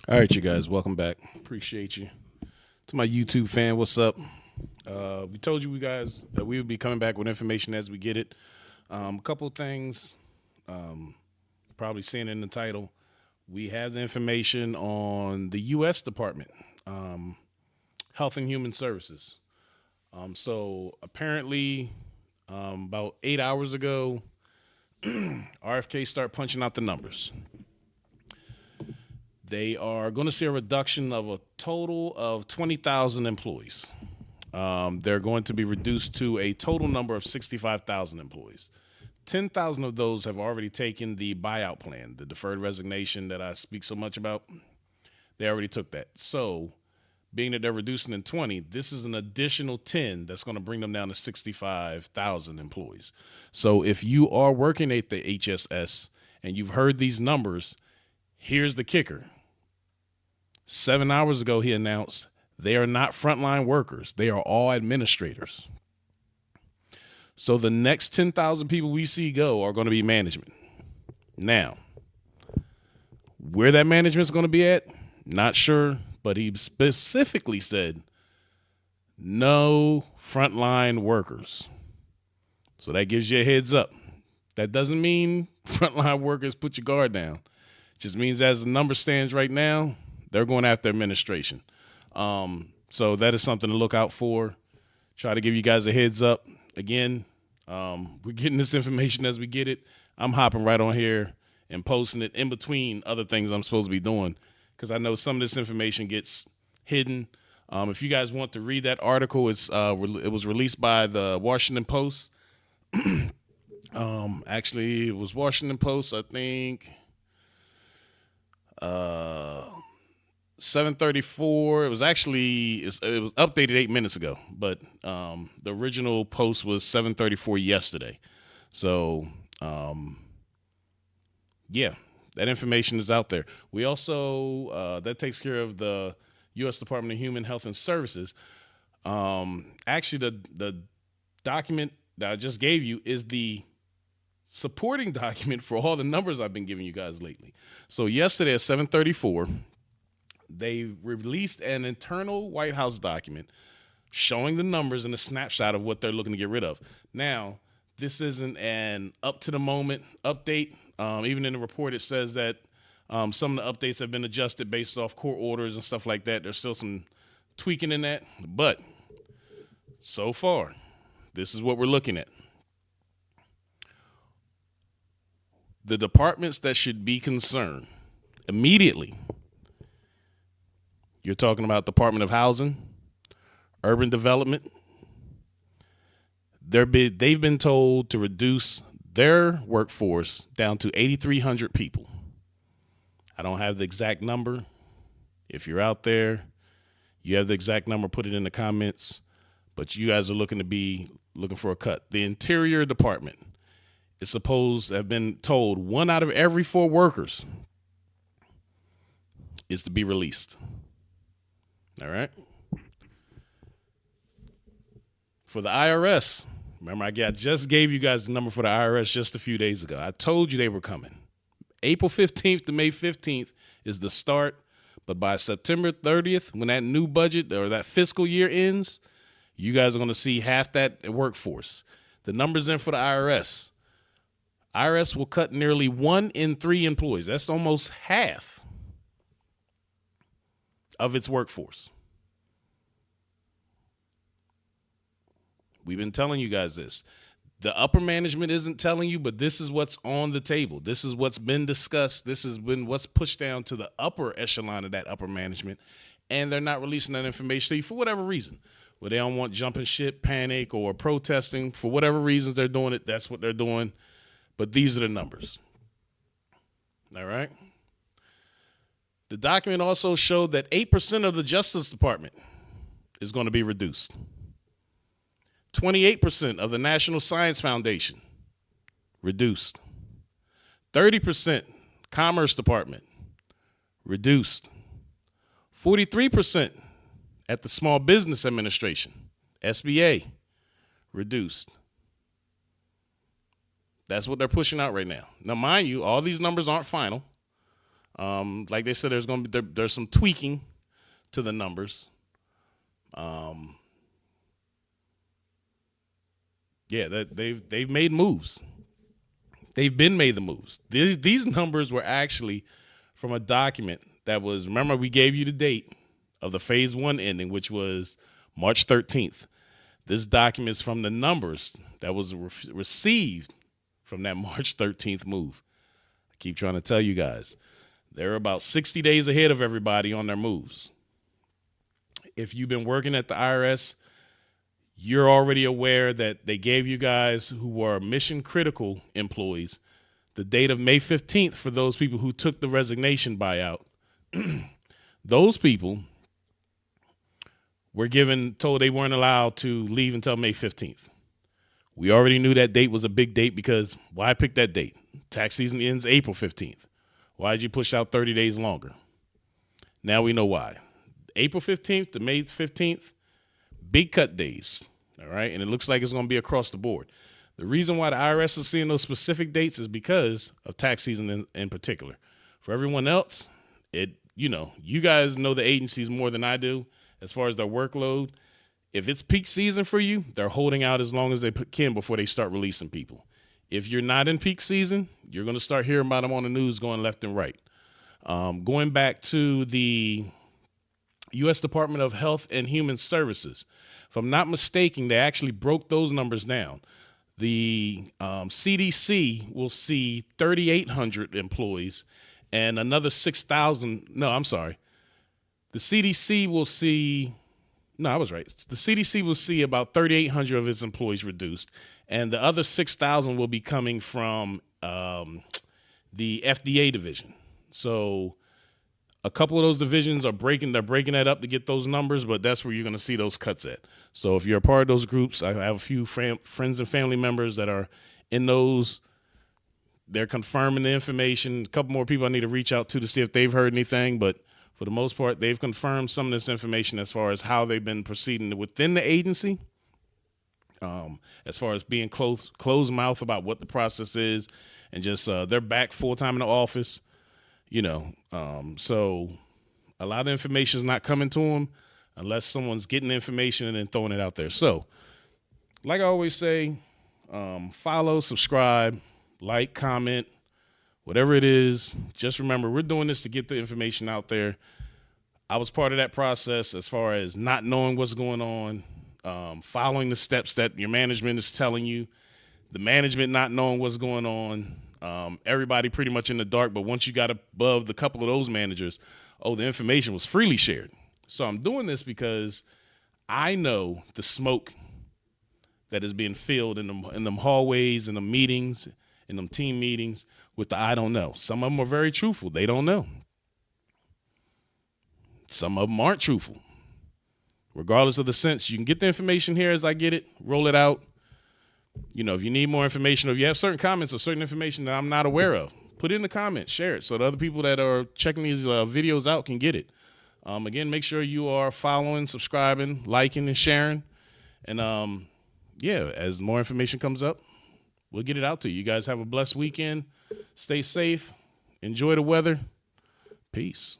All right, you guys, welcome back. Appreciate you. To my YouTube fan, what's up? We told you guys that we would be coming back with information as we get it. A couple of things, probably seeing in the title. We have the information on the U.S. Department, Health and Human Services. So apparently, about 8 hours ago, RFK start punching out the numbers. They are going to see a reduction of a total of 20,000 employees. They're going to be reduced to a total number of 65,000 employees. 10,000 of those have already taken the buyout plan, the deferred resignation that I speak so much about. They already took that. So, being that they're reducing in 20, this is an additional 10 that's going to bring them down to 65,000 employees. So, if you are working at the HSS and you've heard these numbers, here's the kicker. 7 hours ago, he announced they are not frontline workers. They are all administrators. So the next 10,000 people we see go are going to be management. Now, where that management is going to be at, not sure, but he specifically said no frontline workers. So that gives you a heads up. That doesn't mean frontline workers put your guard down. It just means as the number stands right now, they're going after administration. So that is something to look out for. Try to give you guys a heads up. Again, we're getting this information as we get it. I'm hopping right on here and posting it in between other things I'm supposed to be doing because I know some of this information gets hidden. If you guys want to read that article, it was released by the Washington Post. Actually, it was Washington Post, I think. 7:34. It was updated 8 minutes ago, but the original post was 7:34 yesterday. So yeah, that information is out there. We also that takes care of the U.S. Department of Human Health and Services. Actually, the document that I just gave you is the supporting document for all the numbers I've been giving you guys lately. So yesterday at 7:34. They released an internal White House document showing the numbers and a snapshot of what they're looking to get rid of. Now, this isn't an up-to-the-moment update. Even in the report, it says that some of the updates have been adjusted based off court orders and stuff like that. There's still some tweaking in that. But so far, this is what we're looking at. The departments that should be concerned immediately. You're talking about Department of Housing, Urban Development. They've been told to reduce their workforce down to 8,300 people. I don't have the exact number. If you're out there, you have the exact number, put it in the comments. But you guys are looking for a cut. The Interior Department is supposed to have been told 1 out of every 4 workers is to be released. All right. For the IRS, remember I just gave you guys the number for the IRS just a few days ago. I told you they were coming. April 15th to May 15th is the start. But by September 30th, when that new budget or that fiscal year ends, you guys are going to see half that workforce. The numbers in for the IRS. IRS will cut nearly 1 in 3 employees. That's almost half of its workforce. We've been telling you guys this. The upper management isn't telling you, but this is what's on the table. This is what's been discussed. This has been what's pushed down to the upper echelon of that upper management, and they're not releasing that information to you for whatever reason. Well, they don't want jumping ship, panic, or protesting. For whatever reasons they're doing it, that's what they're doing. But these are the numbers. All right? The document also showed that 8% of the Justice Department is going to be reduced. 28% of the National Science Foundation reduced. 30% Commerce Department reduced. 43% at the Small Business Administration, SBA, reduced. That's what they're pushing out right now. Now, mind you, all these numbers aren't final. Like they said, there's some tweaking to the numbers. They've made moves. They've been made the moves. These numbers were actually from a document that was, remember, we gave you the date of the phase 1 ending, which was March 13th. This document is from the numbers that was received from that March 13th move. I keep trying to tell you guys, they're about 60 days ahead of everybody on their moves. If you've been working at the IRS, you're already aware that they gave you guys who were mission critical employees the date of May 15th for those people who took the resignation buyout. Those people were told they weren't allowed to leave until May 15th. We already knew that date was a big date because why pick that date? Tax season ends April 15th. Why did you push out 30 days longer? Now we know why. April 15th to May 15th, big cut days, all right? And it looks like it's going to be across the board. The reason why the IRS is seeing those specific dates is because of tax season in particular. For everyone else, you guys know the agencies more than I do as far as their workload. If it's peak season for you, they're holding out as long as they can before they start releasing people. If you're not in peak season, you're going to start hearing about them on the news going left and right. Going back to the U.S. Department of Health and Human Services, if I'm not mistaken, they actually broke those numbers down. The CDC will see 3,800 employees and another 6,000. No, I'm sorry. The CDC will see. No, I was right. The CDC will see about 3,800 of its employees reduced, and the other 6,000 will be coming from the FDA division. So a couple of those divisions they're breaking that up to get those numbers, but that's where you're going to see those cuts at. So if you're a part of those groups, I have a few friends and family members that are in those. They're confirming the information. A couple more people I need to reach out to see if they've heard anything, but for the most part, they've confirmed some of this information as far as how they've been proceeding within the agency, as far as being closed mouth about what the process is, and just they're back full time in the office. So a lot of information is not coming to them unless someone's getting the information and then throwing it out there. So, like I always say, follow, subscribe, like, comment, whatever it is. Just remember, we're doing this to get the information out there. I was part of that process as far as not knowing what's going on, following the steps that your management is telling you, the management not knowing what's going on. Everybody pretty much in the dark, but once you got above the couple of those managers, the information was freely shared. So I'm doing this because I know the smoke that is being filled in them hallways, in the meetings, in them team meetings with the I don't know. Some of them are very truthful. They don't know. Some of them aren't truthful. Regardless of the sense, you can get the information here as I get it, roll it out. If you need more information, or if you have certain comments or certain information that I'm not aware of, put it in the comments, share it so the other people that are checking these videos out can get it. Again, make sure you are following, subscribing, liking, and sharing. And as more information comes up, we'll get it out to you. You guys have a blessed weekend. Stay safe. Enjoy the weather. Peace.